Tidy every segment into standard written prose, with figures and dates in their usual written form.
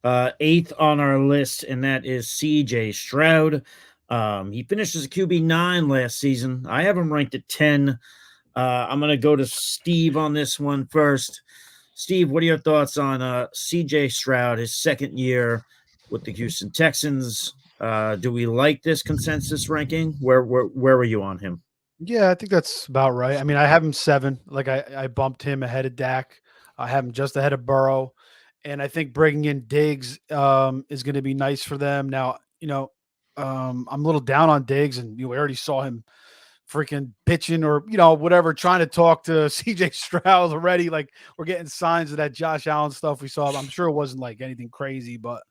Eighth on our list, and that is CJ Stroud. He finished as a QB9 last season. I have him ranked at 10. I'm going to go to Steve on this one first. Steve, what are your thoughts on CJ Stroud, his second year with the Houston Texans? Do we like this consensus ranking? Where were you on him? Yeah, I think that's about right. I mean, I have him 7. Like I bumped him ahead of Dak. I have him just ahead of Burrow. And I think bringing in Diggs is going to be nice for them. Now, I'm a little down on Diggs, and we already saw him freaking pitching or whatever, trying to talk to CJ Stroud already. Like, we're getting signs of that Josh Allen stuff we saw. I'm sure it wasn't like anything crazy, but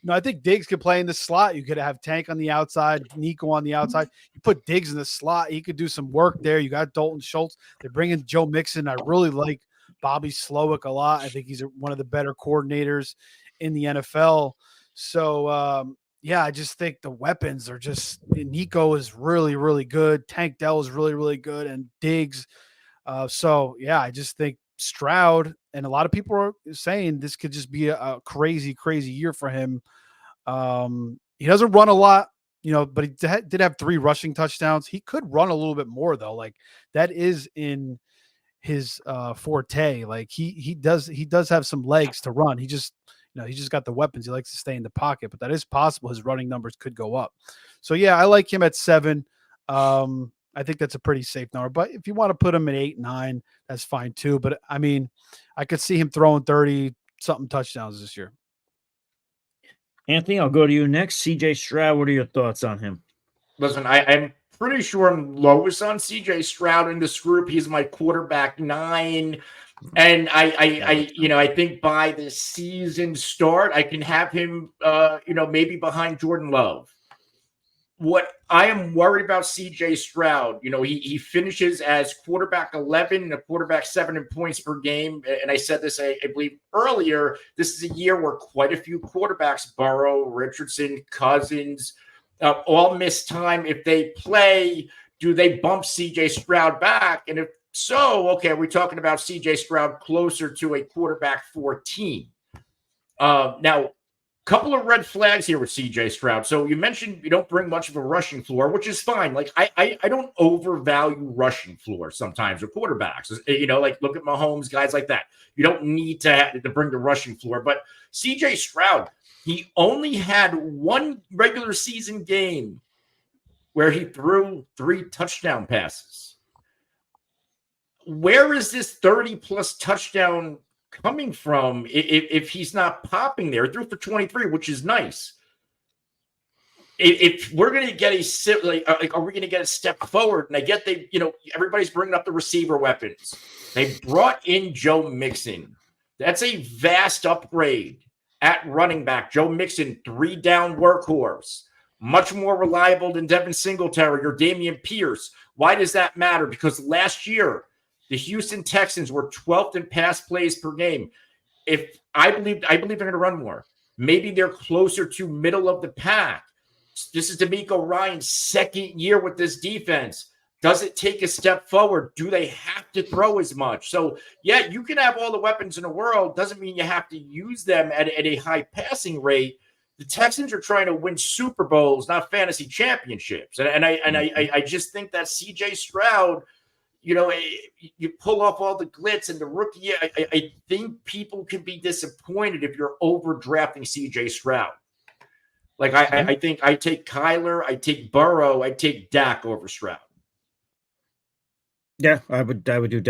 I think Diggs could play in the slot. You could have Tank on the outside, Nico on the outside. You put Diggs in the slot, he could do some work there. You got Dalton Schultz. They're bringing Joe Mixon. I really like Bobby Slowick a lot. I think he's one of the better coordinators in the NFL. So, yeah, I just think the weapons are just – Nico is really, really good. Tank Dell is really, really good, and Diggs. So, yeah, I just think Stroud, and a lot of people are saying this could just be a crazy, crazy year for him. He doesn't run a lot, but he did have 3 rushing touchdowns. He could run a little bit more, though. Like, that is in his forte. Like, he does have some legs to run. He just got the weapons. He likes to stay in the pocket, but that is possible. His running numbers could go up. So, yeah, I like him at 7. I think that's a pretty safe number. But if you want to put him at 8, 9, that's fine too. But, I mean, I could see him throwing 30-something touchdowns this year. Anthony, I'll go to you next. CJ Stroud, what are your thoughts on him? Listen, I'm pretty sure I'm lowest on CJ Stroud in this group. He's my quarterback 9. And I think by the season start, I can have him, maybe behind Jordan Love. What I am worried about CJ Stroud, he finishes as quarterback 11 and a quarterback 7 in points per game. And I said this, I believe earlier, this is a year where quite a few quarterbacks, Burrow, Richardson, Cousins, all miss time. If they play, do they bump CJ Stroud back? And if so, okay, we're talking about CJ Stroud closer to a quarterback 14. Now, couple of red flags here with CJ Stroud. So you mentioned you don't bring much of a rushing floor, which is fine. Like I don't overvalue rushing floor sometimes with quarterbacks. Like look at Mahomes, guys like that. You don't need to bring the rushing floor. But CJ Stroud, he only had 1 regular season game where he threw 3 touchdown passes. Where is this 30-plus touchdown coming from if he's not popping there? Threw for 23, which is nice. If we're going to get are we going to get a step forward? And I get everybody's bringing up the receiver weapons. They brought in Joe Mixon. That's a vast upgrade at running back. Joe Mixon, 3-down workhorse, much more reliable than Devin Singletary or Dameon Pierce. Why does that matter? Because last year, the Houston Texans were 12th in pass plays per game. If I believe they're going to run more. Maybe they're closer to middle of the pack. This is DeMeco Ryan's second year with this defense. Does it take a step forward? Do they have to throw as much? So, yeah, you can have all the weapons in the world. Doesn't mean you have to use them at a high passing rate. The Texans are trying to win Super Bowls, not fantasy championships. And I just think that CJ Stroud, you pull off all the glitz and the rookie. I think people can be disappointed if you're overdrafting CJ Stroud. Like I think I take Kyler, I take Burrow, I take Dak over Stroud. Yeah, I would do